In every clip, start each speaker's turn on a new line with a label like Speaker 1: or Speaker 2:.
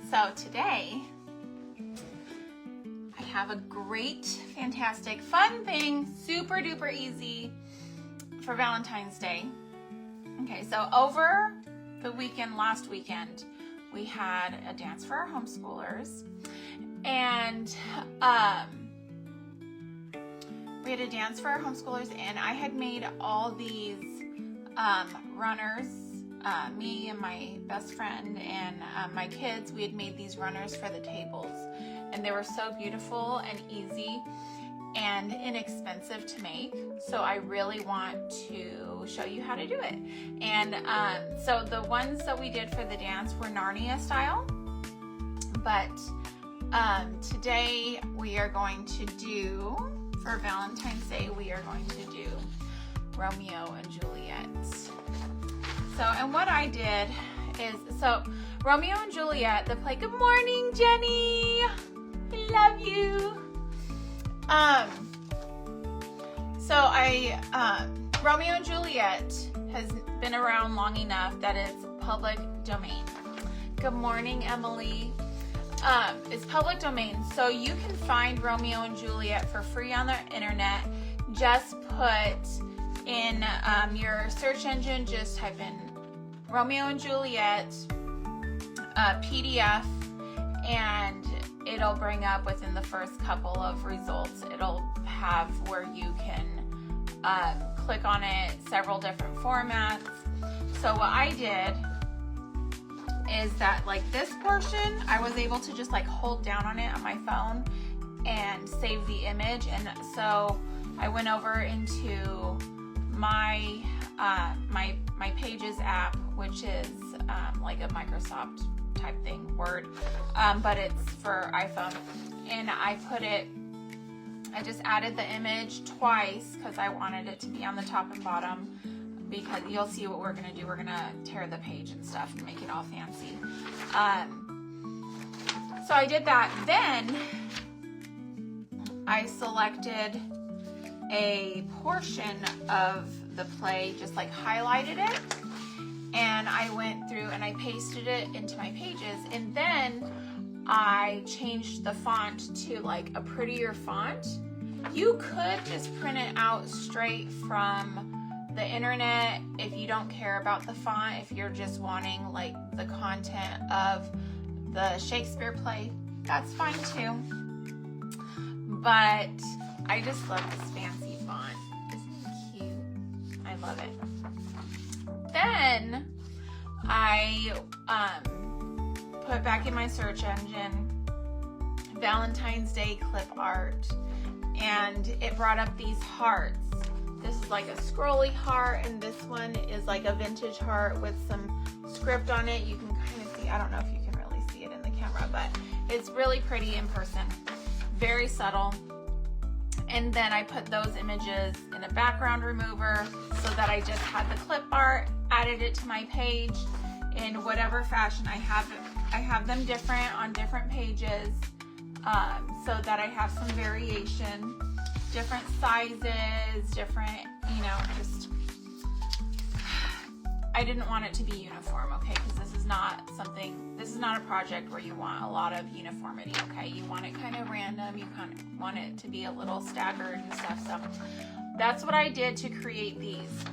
Speaker 1: So today I have a great, fantastic, fun thing, super duper easy for Valentine's Day. Okay, so over the last weekend, we had a dance for our homeschoolers, and and I had made all these runners. Me and my best friend and my kids, we had made these runners for the tables, and they were so beautiful and easy and inexpensive to make. So I really want to show you how to do it. And so the ones that we did for the dance were Narnia style, but today we are going to do, for Valentine's Day, we are going to do Romeo and Juliet. So, and what I did is, so Romeo and Juliet, the play, good morning, Jenny, I love you. Romeo and Juliet has been around long enough that it's public domain. Good morning, Emily. It's public domain, so you can find Romeo and Juliet for free on the internet. Just put in your search engine, just type in Romeo and Juliet PDF, and it'll bring up within the first couple of results. It'll have where you can click on it, several different formats. So what I did is that, like, this portion, I was able to just like hold down on it on my phone and save the image. And so I went over into my my Pages app, which is like a Microsoft type thing, Word, but it's for iPhone. And I just added the image twice because I wanted it to be on the top and bottom, because you'll see what we're going to do. We're going to tear the page and stuff and make it all fancy. So I did that. Then I selected a portion of the play, just like highlighted it, and I went through and I pasted it into my Pages, and then I changed the font to like a prettier font. You could just print it out straight from the internet if you don't care about the font, if you're just wanting like the content of the Shakespeare play, that's fine too. But I just love this fancy font. Isn't it cute? I love it. Then I put back in my search engine Valentine's Day clip art, and it brought up these hearts. This is like a scrolly heart, and this one is like a vintage heart with some script on it. You can kind of see, I don't know if you can really see it in the camera, but it's really pretty in person. Very subtle. And then I put those images in a background remover so that I just had the clip art, added it to my page in whatever fashion. I have them different on different pages, so that I have some variation, different sizes, different, just, I didn't want it to be uniform, okay, because this is not a project where you want a lot of uniformity, okay? You want it kind of random, you kind of want it to be a little staggered and stuff, so that's what I did to create these.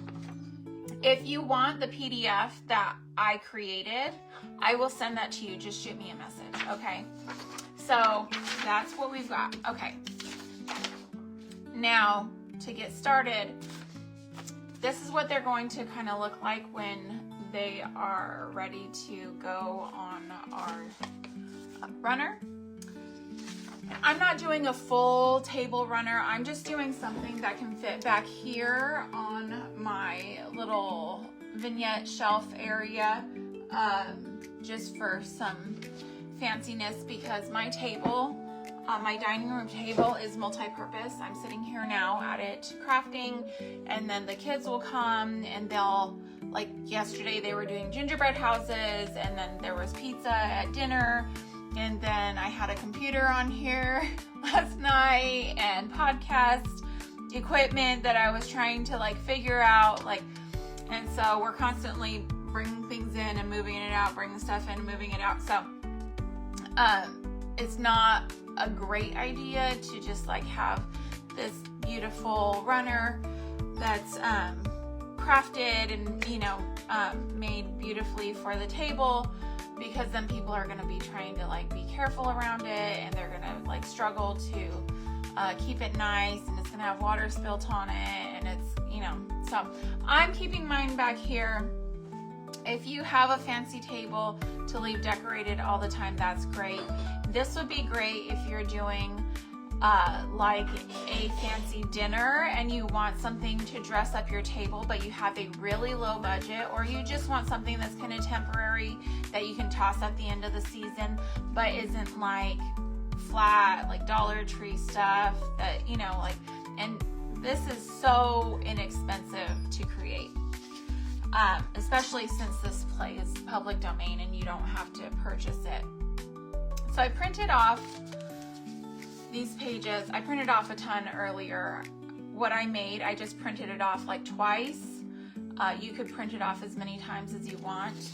Speaker 1: If you want the PDF that I created, I will send that to you. Just shoot me a message, okay? So that's what we've got. Okay. Now, to get started, this is what they're going to kind of look like when they are ready to go on our runner. I'm not doing a full table runner. I'm just doing something that can fit back here on my little vignette shelf area, just for some fanciness, because my table, my dining room table, is multi-purpose. I'm sitting here now at it crafting, and then the kids will come and they'll, like yesterday they were doing gingerbread houses, and then there was pizza at dinner, and then I had a computer on here last night and podcast equipment that I was trying to like figure out, like, and so we're constantly bringing things in and moving it out, bringing stuff in and moving it out. So it's not a great idea to just like have this beautiful runner that's crafted and, you know, made beautifully for the table, because then people are going to be trying to like be careful around it, and they're going to like struggle to keep it nice, and it's going to have water spilt on it, and it's, you know, so I'm keeping mine back here. If you have a fancy table to leave decorated all the time, that's great. This would be great if you're doing like a fancy dinner and you want something to dress up your table, but you have a really low budget, or you just want something that's kind of temporary that you can toss at the end of the season, but isn't like flat, like Dollar Tree stuff that, you know, like, and this is so inexpensive to create. Especially since this play is public domain and you don't have to purchase it. So I printed off these pages. I printed off a ton earlier. What I made, I just printed it off like twice. You could print it off as many times as you want.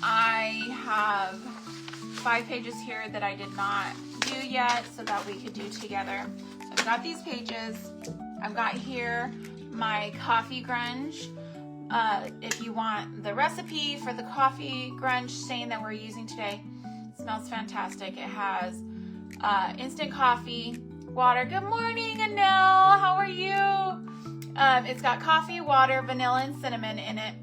Speaker 1: I have 5 pages here that I did not do yet, so that we could do together. So I've got these pages. I've got here my coffee grunge. If you want the recipe for the coffee grunge stain that we're using today, it smells fantastic. It has instant coffee, water. Good morning, Anil. How are you? It's got coffee, water, vanilla, and cinnamon in it.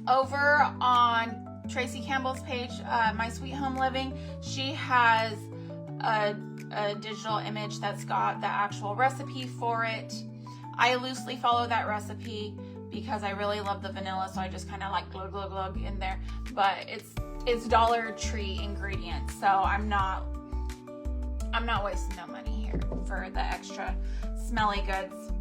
Speaker 1: Over on Tracy Campbell's page, My Sweet Home Living, she has a digital image that's got the actual recipe for it. I loosely follow that recipe because I really love the vanilla, so I just kind of like glug glug glug in there. But it's Dollar Tree ingredients, so I'm not wasting no money here for the extra smelly goods.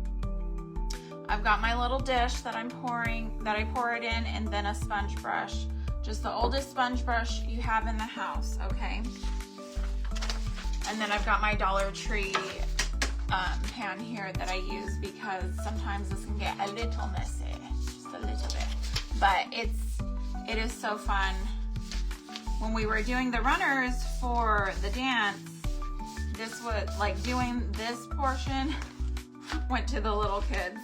Speaker 1: I've got my little dish that I pour it in, and then a sponge brush, just the oldest sponge brush you have in the house, okay? And then I've got my Dollar Tree pan here that I use because sometimes this can get a little messy, just a little bit. But it is so fun. When we were doing the runners for the dance, this was like doing this portion went to the little kids.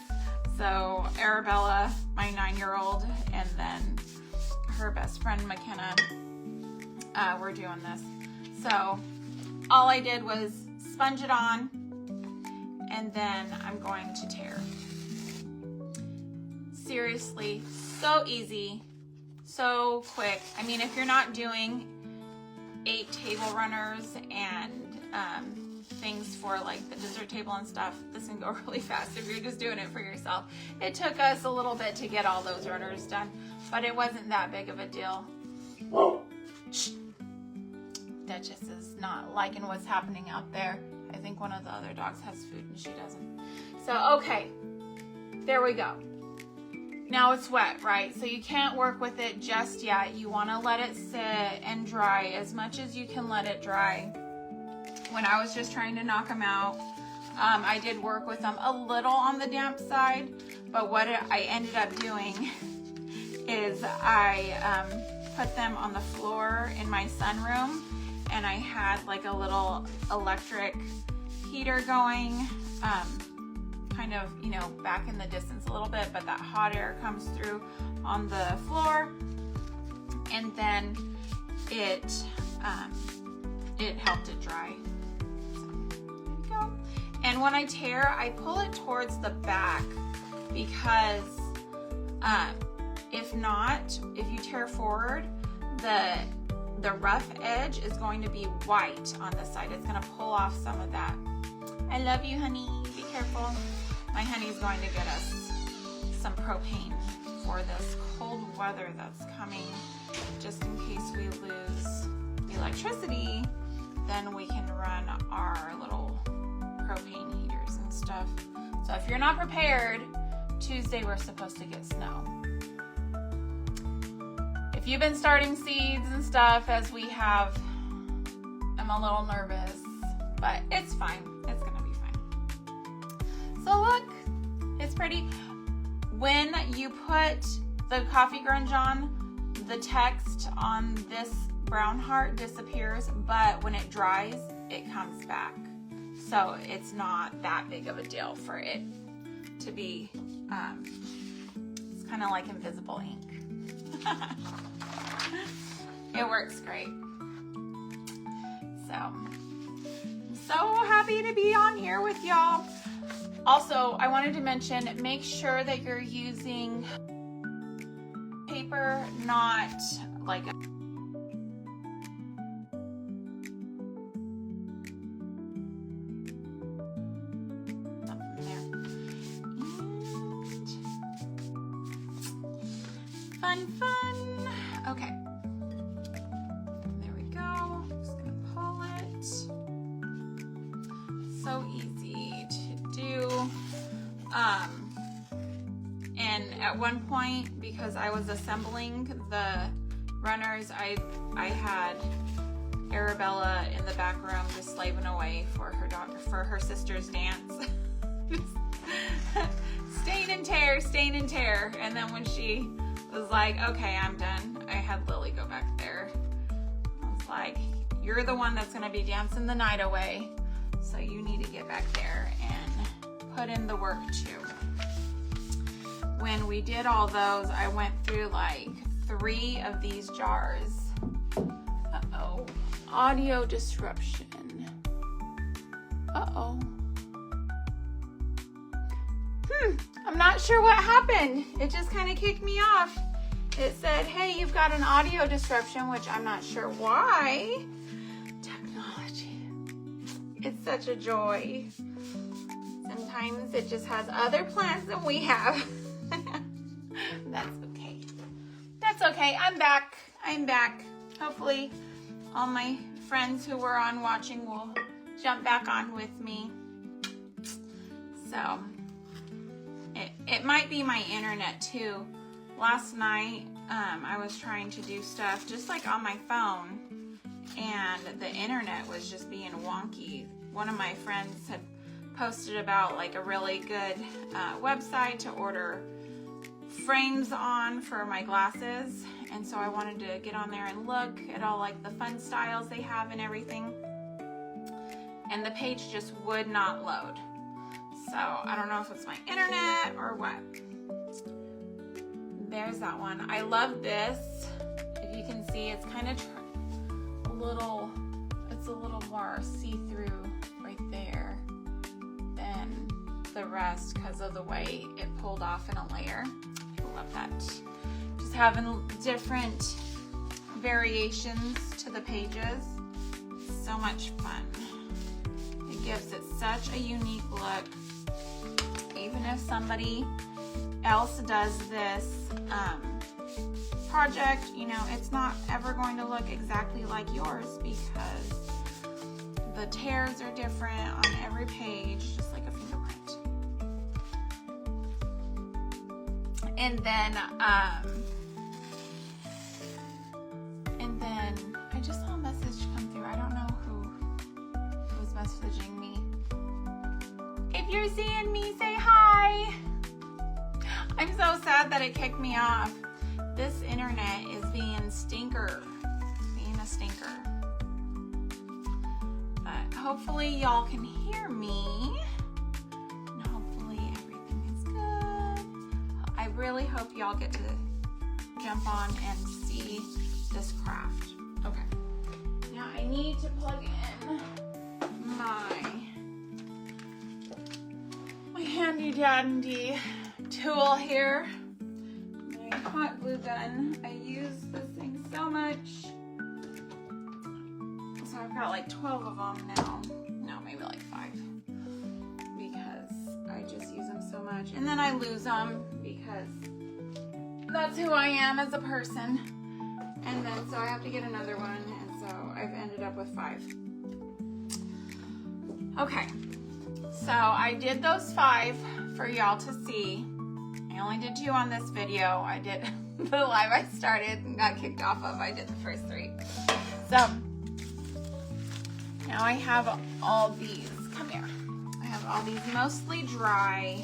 Speaker 1: So Arabella, my 9-year-old, and then her best friend McKenna were doing this. So all I did was sponge it on, and then I'm going to tear. Seriously, so easy, so quick. I mean, if you're not doing 8 table runners and things for like the dessert table and stuff, this can go really fast if you're just doing it for yourself. It took us a little bit to get all those runners done, but it wasn't that big of a deal. Shh. Duchess is not liking what's happening out there. I think one of the other dogs has food and she doesn't. So, okay, there we go. Now it's wet, right? So you can't work with it just yet. You want to let it sit and dry as much as you can let it dry. When I was just trying to knock them out, I did work with them a little on the damp side, but what I ended up doing is I put them on the floor in my sunroom, and I had like a little electric heater going, kind of, you know, back in the distance a little bit, but that hot air comes through on the floor, and then it helped it dry. So, there you go. And when I tear, I pull it towards the back because if not, if you tear forward, the rough edge is going to be white on the side. It's going to pull off some of that. I love you, honey. Be careful. My honey's going to get us some propane for this cold weather that's coming. Just in case we lose electricity, then we can run our little propane heaters and stuff. So if you're not prepared, Tuesday we're supposed to get snow. If you've been starting seeds and stuff as we have, I'm a little nervous, but it's fine. It's gonna be fine. So look, it's pretty. When you put the coffee grunge on, the text on this brown heart disappears, but when it dries, it comes back. So it's not that big of a deal for it to be, it's kind of like invisible ink. It works great. So, I'm so happy to be on here with y'all. Also, I wanted to mention, make sure that you're using paper, not like a fun. Okay. There we go. Just gonna pull it. So easy to do. And at one point, because I was assembling the runners, I had Arabella in the back room just slaving away for her sister's dance. Stain and tear. And then when she was like, okay, I'm done, I had Lily go back there. I was like, you're the one that's gonna be dancing the night away, so you need to get back there and put in the work too. When we did all those, I went through like 3 of these jars. Uh-oh, audio disruption. Uh-oh. I'm not sure what happened. It just kind of kicked me off. It said, hey, you've got an audio disruption, which I'm not sure why. Technology. It's such a joy. Sometimes it just has other plans than we have. That's okay. That's okay. I'm back. Hopefully all my friends who were on watching will jump back on with me. So it might be my internet too. Last night I was trying to do stuff just like on my phone, and the internet was just being wonky. One of my friends had posted about like a really good website to order frames on for my glasses, and so I wanted to get on there and look at all like the fun styles they have and everything, and the page just would not load. So I don't know if it's my internet or what. There's that one. I love this. If you can see, it's kind of it's a little more see-through right there than the rest because of the way it pulled off in a layer. I love that. Just having different variations to the pages. So much fun. It gives it such a unique look. Even if somebody else does this project, you know, it's not ever going to look exactly like yours because the tears are different on every page, just like a fingerprint. And then I just saw a message come through. I don't know who was messaging me. If you're seeing me, say hi. I'm so sad that it kicked me off. This internet is being a stinker. But hopefully y'all can hear me. And hopefully everything is good. I really hope y'all get to jump on and see this craft. Okay. Now I need to plug in my handy dandy tool here. My hot glue gun. I use this thing so much. So I've got like 12 of them now. No, maybe like 5. Because I just use them so much. And then I lose them because that's who I am as a person. And then so I have to get another one. And so I've ended up with 5. Okay. So I did those 5 for y'all to see. I only did 2 on this video. I did the live I started and got kicked off of. I did the first 3. So now I have all these. Come here. I have all these mostly dry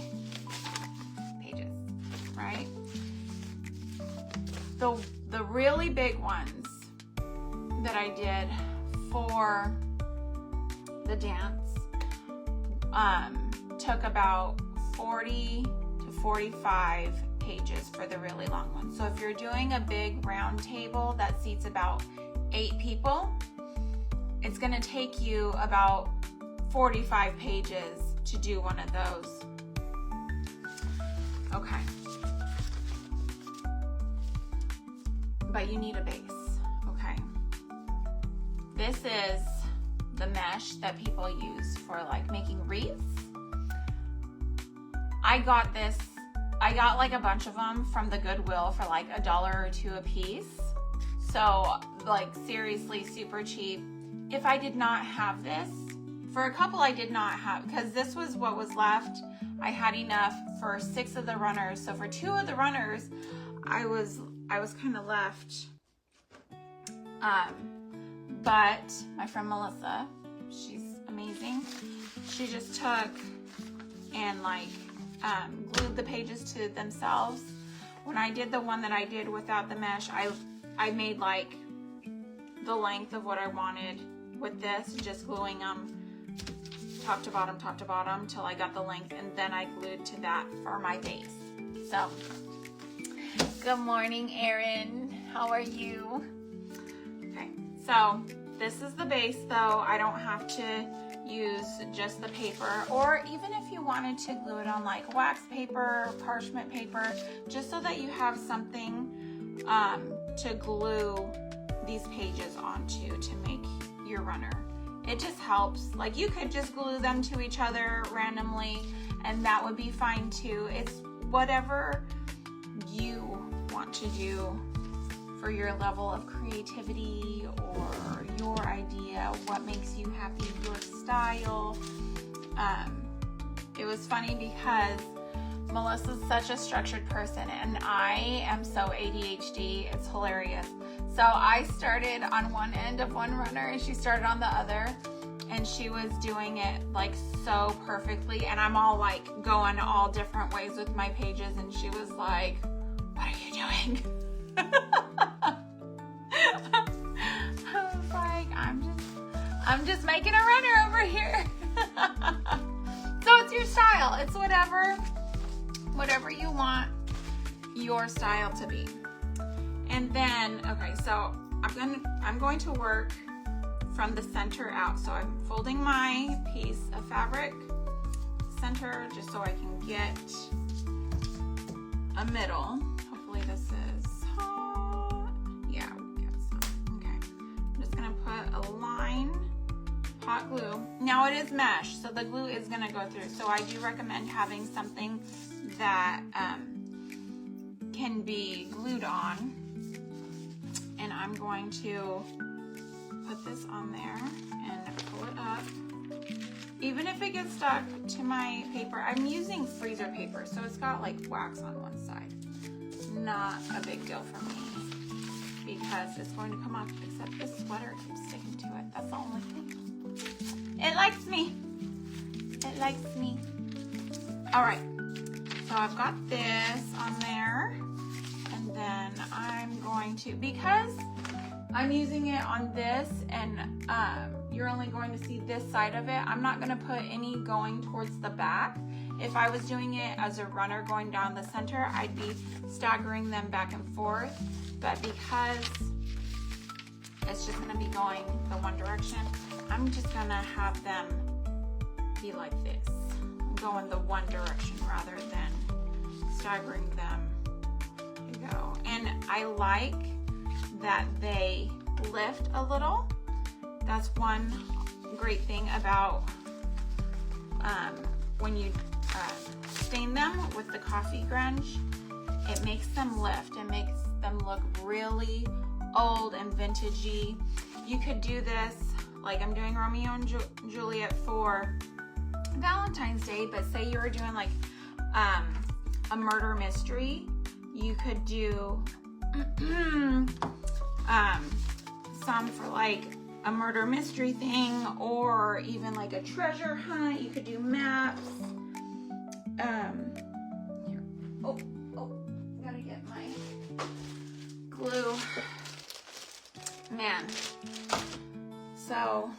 Speaker 1: pages, right? the really big ones that I did for the dance took about 40 to 45 pages for the really long ones. So if you're doing a big round table that seats about 8 people, it's going to take you about 45 pages to do one of those. Okay. But you need a base, okay? This is the mesh that people use for like making wreaths. I got like a bunch of them from the Goodwill for like $1 or $2 a piece. So like seriously super cheap. If I did not have this, for a couple I did not have, because this was what was left. I had enough for 6 of the runners. So for 2 of the runners, I was kind of left. But my friend Melissa, she's amazing. She just took and like glued the pages to themselves. When I did the one that I did without the mesh, I made like the length of what I wanted with this, just gluing them top to bottom till I got the length, and then I glued to that for my base. So, good morning, Erin. How are you? Okay, so this is the base though. I don't have to use just the paper, or even if you wanted to glue it on like wax paper, parchment paper, just so that you have something to glue these pages onto to make your runner. It just helps. Like you could just glue them to each other randomly and that would be fine too. It's whatever you want to do for your level of creativity or your idea, what makes you happy, your style. It was funny because Melissa's such a structured person and I am so ADHD, it's hilarious. So I started on one end of one runner and she started on the other, and she was doing it like so perfectly, and I'm all like going all different ways with my pages, and she was like, what are you doing? I was like, I'm just making a runner over here. So it's your style. It's whatever you want your style to be. And then, okay, so I'm going to work from the center out. So I'm folding my piece of fabric center just so I can get a middle. Hopefully this is hot. Yeah, we get some. Okay, I'm just gonna put a line, hot glue. Now it is mesh, so the glue is gonna go through. So I do recommend having something that can be glued on. And I'm going to put this on there and pull it up. Even if it gets stuck to my paper, I'm using freezer paper, so it's got like wax on one side. Not a big deal for me because it's going to come off, except this sweater keeps sticking to it. That's the only thing. It likes me. It likes me. All right, so I've got this on there. And then I'm going to, because I'm using it on this and you're only going to see this side of it, I'm not going to put any going towards the back. If I was doing it as a runner going down the center, I'd be staggering them back and forth. But because it's just going to be going the one direction, I'm just going to have them be like this, going the one direction rather than staggering them. Go. And I like that they lift a little. That's one great thing about when you stain them with the coffee grunge. It makes them lift. It makes them look really old and vintagey. You could do this, like I'm doing Romeo and Juliet for Valentine's Day, but say you were doing like a murder mystery. You could do some for like a murder mystery thing, or even like a treasure hunt. You could do maps. Oh, gotta get my glue. Man. So,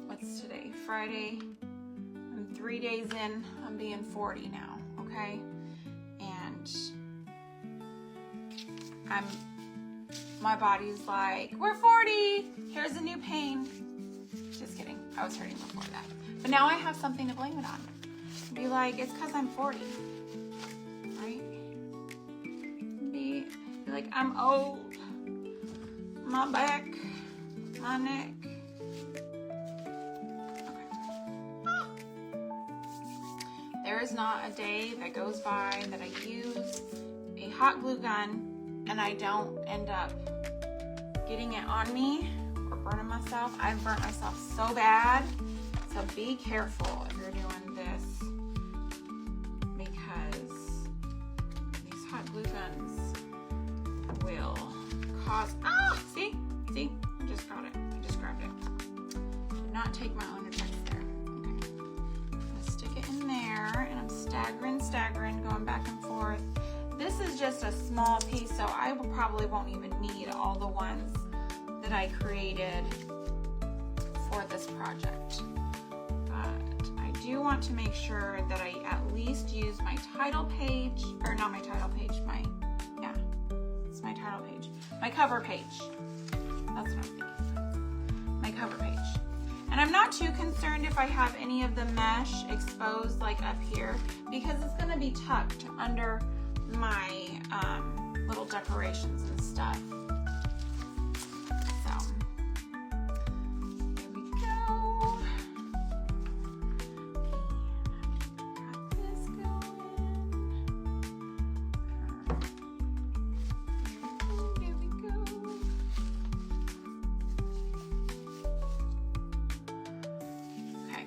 Speaker 1: what's today? Friday. I'm 3 days in. I'm being 40 now, okay? And my body's like, we're 40. Here's a new pain. Just kidding. I was hurting before that. But now I have something to blame it on. Be like, it's because I'm 40. Right? Be like, I'm old. My back, my neck. Okay. There is not a day that goes by that I use a hot glue gun and I don't end up getting it on me or burning myself. I've burnt myself so bad. So be careful if you're doing this, because these hot glue guns will cause, see, I just got it. I just grabbed it. Did not take my own advice there. Okay. I'm gonna stick it in there, and I'm staggering, going back and forth. This is just a small piece, so I probably won't even need all the ones that I created for this project. But I do want to make sure that I at least use my title page, or not my title page, it's my title page. My cover page. That's what I'm thinking. My cover page. And I'm not too concerned if I have any of the mesh exposed like up here, because it's going to be tucked under my little decorations and stuff. So, here we go. Got this going. There we go. Okay.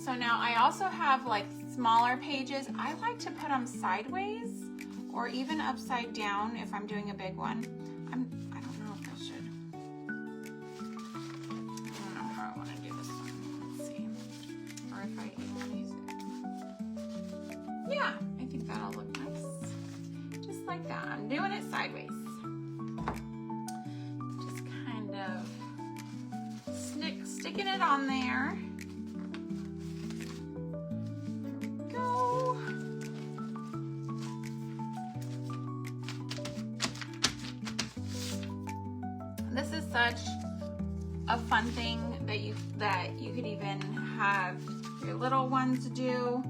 Speaker 1: So now I also have like smaller pages. I like to put them sideways or even upside down if I'm doing a big one. I don't know if I should. I don't know how I want to do this one. Let's see. Or if I even want to use it. Yeah, I think that'll look nice. Just like that. I'm doing it sideways. Just kind of sticking it on there. This is such a fun thing that you could even have your little ones do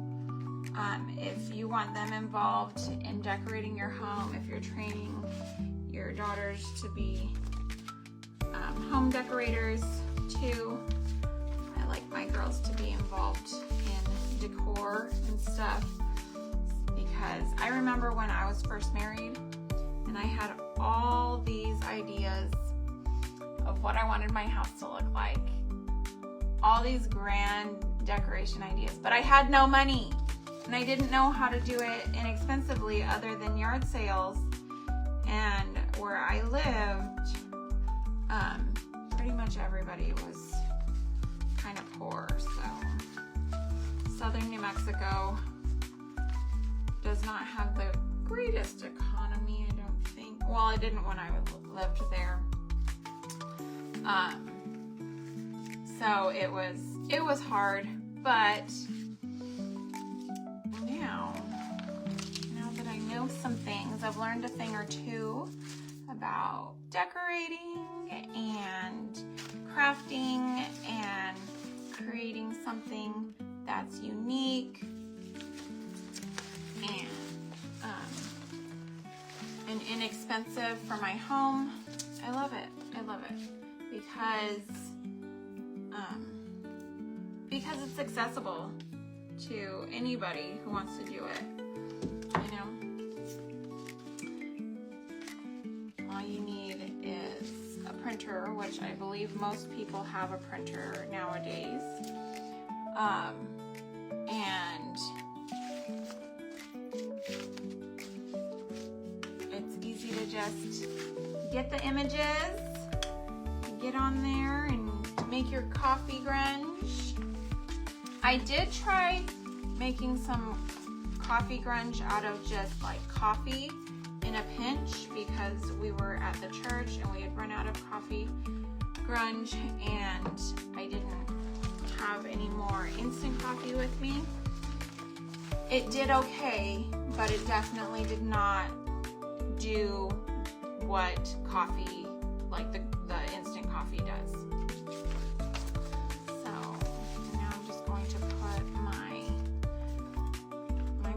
Speaker 1: if you want them involved in decorating your home, if you're training your daughters to be home decorators too. I like my girls to be involved in decor and stuff, because I remember when I was first married and I had all these ideas of what I wanted my house to look like. All these grand decoration ideas, but I had no money and I didn't know how to do it inexpensively other than yard sales. And where I lived, pretty much everybody was kind of poor. So southern New Mexico does not have the greatest economy, I don't think. Well, it didn't when I lived there. So it was hard, but now that I know some things, I've learned a thing or two about decorating and crafting and creating something that's unique and inexpensive for my home. I love it. Because it's accessible to anybody who wants to do it, you know. All you need is a printer, which I believe most people have a printer nowadays, and it's easy to just get the images, get on there and make your coffee grunge. I did try making some coffee grunge out of just like coffee in a pinch because we were at the church and we had run out of coffee grunge and I didn't have any more instant coffee with me. It did okay, but it definitely did not do what coffee, like the instant coffee does. So now I'm just going to put my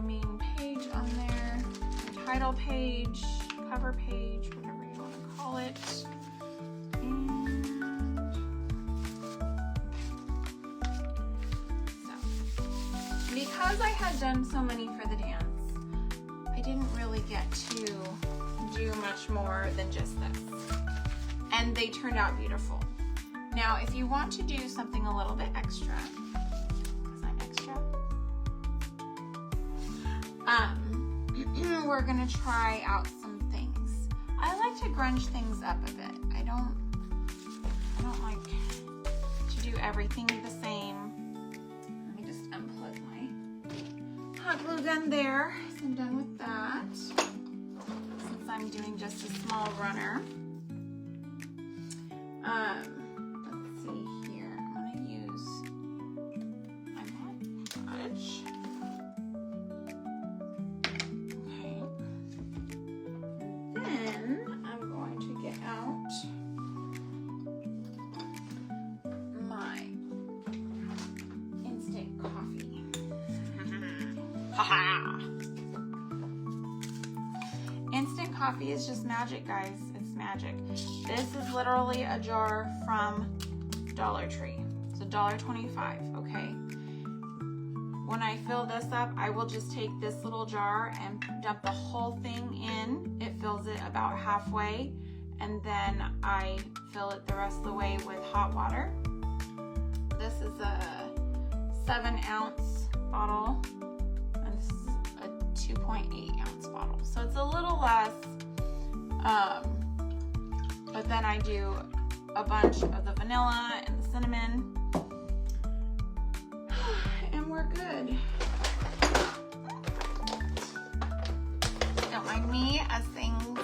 Speaker 1: main page on there, my title page, cover page, whatever you want to call it. And so, because I had done so many for the dance, I didn't really get to do much more than just this. And they turned out beautiful. Now, if you want to do something a little bit extra, because I'm extra, we're gonna try out some things. I like to grunge things up a bit. I don't like to do everything the same. Let me just unplug my hot glue gun there. So I'm done with that. Since I'm doing just a small runner. Let's see here. I'm gonna use my Mod Podge. Okay. Then I'm going to get out my instant coffee. Haha! Instant coffee is just magic, guys. It's magic. This is literally a jar from Dollar Tree. It's $1.25, okay? When I fill this up, I will just take this little jar and dump the whole thing in. It fills it about halfway, and then I fill it the rest of the way with hot water. This is a 7-ounce bottle, and this is a 2.8-ounce bottle. So it's a little less, but then I do a bunch of the vanilla and the cinnamon, and we're good. Don't mind me as things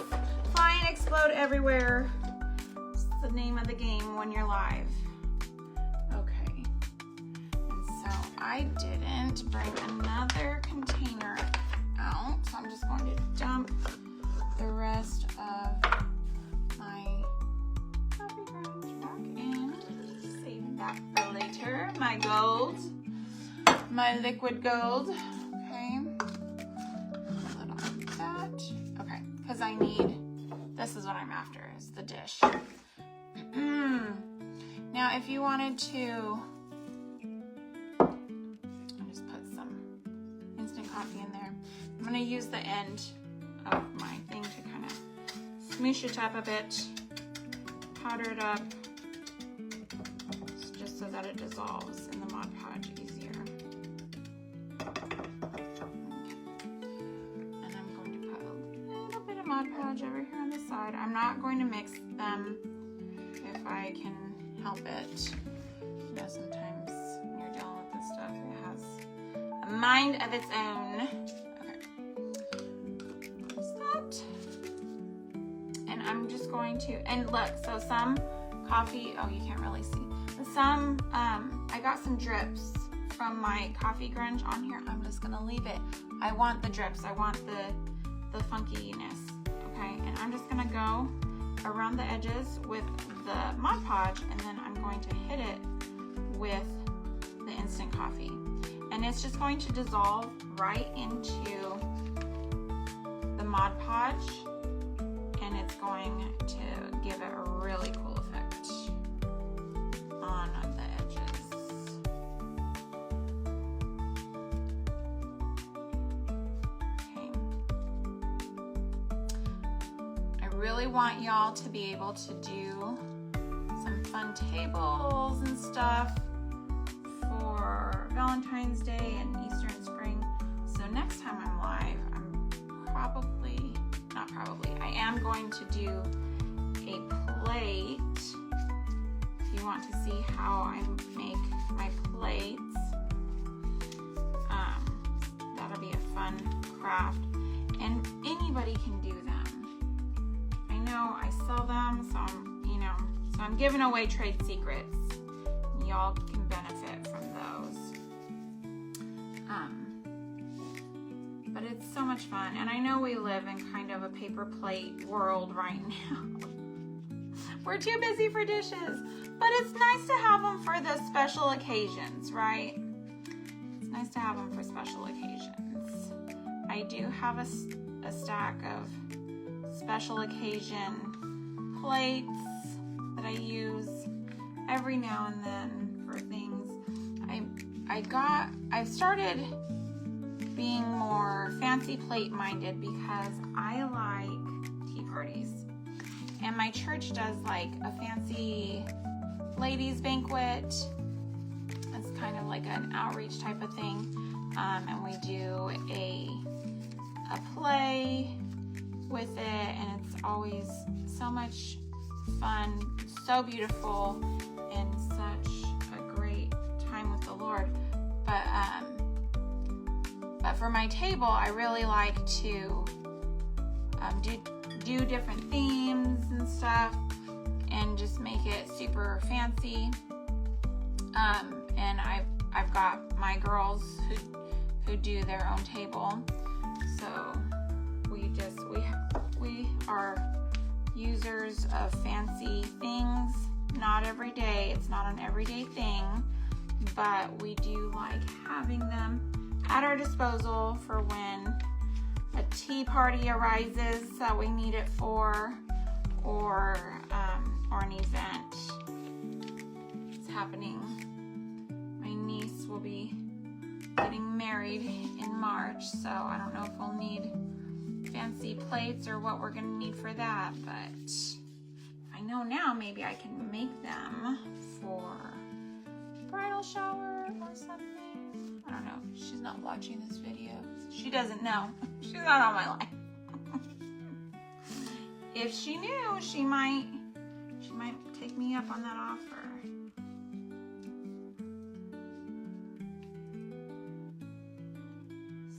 Speaker 1: fly and explode everywhere. It's the name of the game when you're live. Okay, and so I didn't bring another container out, so I'm just going to dump the rest of my coffee grounds back in. Save that for later. My gold, my liquid gold. Okay, put on that. Okay, because I need, this is what I'm after, is the dish. Now, if you wanted to, I'll just put some instant coffee in there. I'm going to use the end of my thing to kind of smoosh it up a bit, powder it up, just so that it dissolves in the Mod Podge easier. Okay. And I'm going to put a little bit of Mod Podge over here on the side. I'm not going to mix them if I can help it. You know, sometimes when you're dealing with this stuff, it has a mind of its own. I'm just going to, and look, so some coffee, oh, you can't really see, but some, I got some drips from my coffee grunge on here. I'm just gonna leave it. I want the drips, I want the funkiness, okay? And I'm just gonna go around the edges with the Mod Podge, and then I'm going to hit it with the instant coffee. And it's just going to dissolve right into the Mod Podge, and it's going to give it a really cool effect on the edges. Okay. I really want y'all to be able to do some fun tables and stuff for Valentine's Day and Easter and spring. So next time I'm live, I am going to do a plate. If you want to see how I make my plates, that'll be a fun craft. And anybody can do them. I know I sell them, so I'm giving away trade secrets. Y'all can benefit from those. But it's so much fun. And I know we live in kind of a paper plate world right now. We're too busy for dishes. But it's nice to have them for the special occasions, right? It's nice to have them for special occasions. I do have a stack of special occasion plates that I use every now and then for things. I've started being more fancy plate minded because I like tea parties. And my church does like a fancy ladies banquet. It's kind of like an outreach type of thing. And we do a play with it, and it's always so much fun, so beautiful, and such a great time with the Lord. But for my table, I really like to do different themes and stuff, and just make it super fancy. And I've got my girls who do their own table, so we are users of fancy things. Not every day, it's not an everyday thing, but we do like having them at our disposal for when a tea party arises that we need it for, or an event is happening. My niece will be getting married in March, so I don't know if we'll need fancy plates or what we're gonna need for that, but I know now maybe I can make them for bridal shower or something. I don't know. She's not watching this video. She doesn't know. She's not on my life. If she knew, she might take me up on that offer.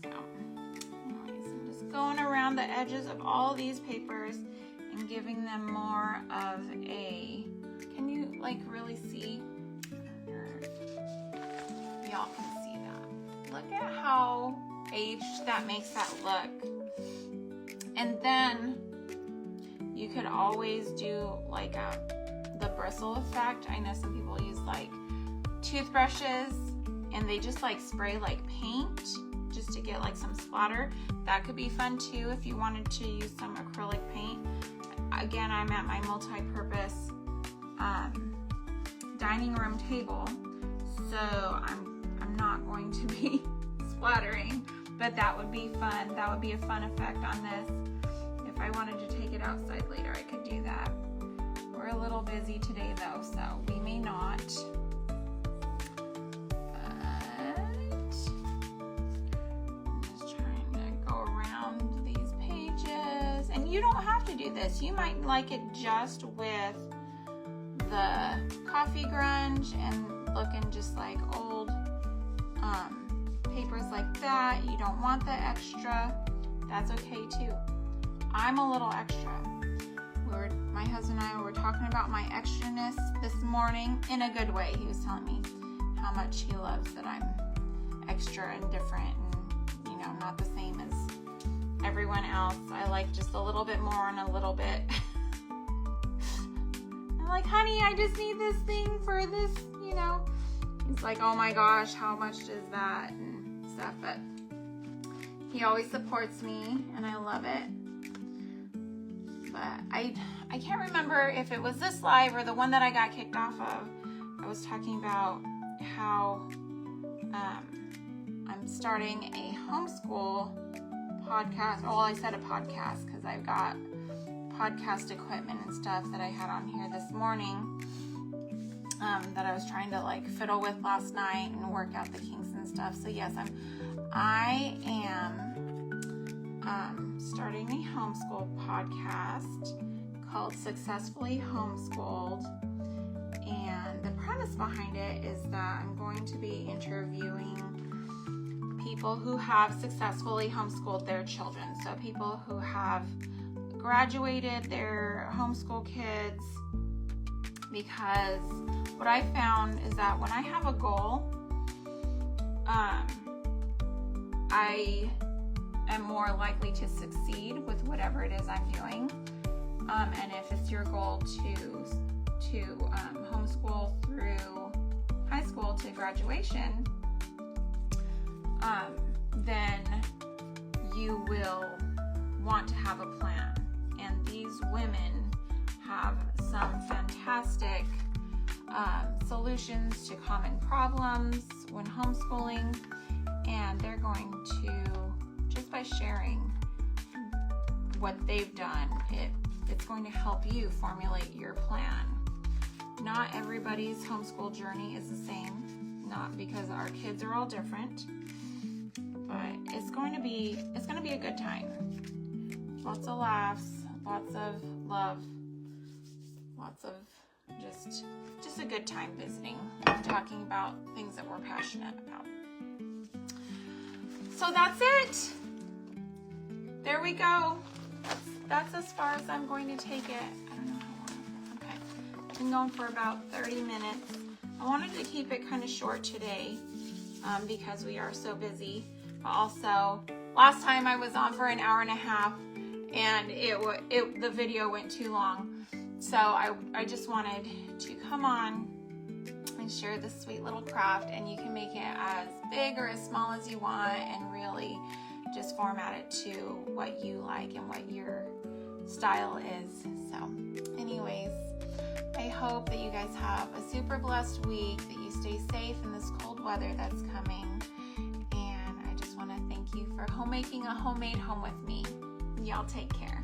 Speaker 1: So, anyways, I'm just going around the edges of all these papers and giving them more of a, can you like really see? Y'all can see that. Look at how aged that makes that look. And then you could always do like the bristle effect. I know some people use like toothbrushes and they just like spray like paint just to get like some splatter. That could be fun too if you wanted to use some acrylic paint. Again, I'm at my multi-purpose dining room table, so I'm not going to be splattering, but that would be fun. That would be a fun effect on this. If I wanted to take it outside later, I could do that. We're a little busy today though, so we may not. But I'm just trying to go around these pages. And you don't have to do this. You might like it just with the coffee grunge and looking just like old papers like that. You don't want the extra. That's okay too. I'm a little extra. My husband and I were talking about my extraness this morning in a good way. He was telling me how much he loves that I'm extra and different and, not the same as everyone else. I like just a little bit more and a little bit. I'm like, honey, I just need this thing for this, He's like, oh my gosh, how much is that and stuff. But he always supports me and I love it. But I can't remember if it was this live or the one that I got kicked off of. I was talking about how I'm starting a homeschool podcast. Well, I said a podcast because I've got podcast equipment and stuff that I had on here this morning that I was trying to like fiddle with last night and work out the kinks and stuff. So yes, I am starting a homeschool podcast called Successfully Homeschooled, and the premise behind it is that I'm going to be interviewing people who have successfully homeschooled their children. So people who have graduated their homeschool kids, because what I found is that when I have a goal, I am more likely to succeed with whatever it is I'm doing. And if it's your goal to homeschool through high school to graduation, then you will want to have a plan. And these women have some fantastic solutions to common problems when homeschooling, and they're going to, just by sharing what they've done, it's going to help you formulate your plan. Not everybody's homeschool journey is the same, not because our kids are all different, but it's going to be a good time. Lots of laughs, lots of love, lots of just a good time visiting, talking about things that we're passionate about. So that's it. There we go. That's as far as I'm going to take it. I don't know how long. Okay. I've been going for about 30 minutes. I wanted to keep it kind of short today because we are so busy. But also, last time I was on for an hour and a half and the video went too long. So I just wanted to come on and share this sweet little craft, and you can make it as big or as small as you want and really just format it to what you like and what your style is. So anyways, I hope that you guys have a super blessed week, that you stay safe in this cold weather that's coming, and I just want to thank you for homemaking a homemade home with me. Y'all take care.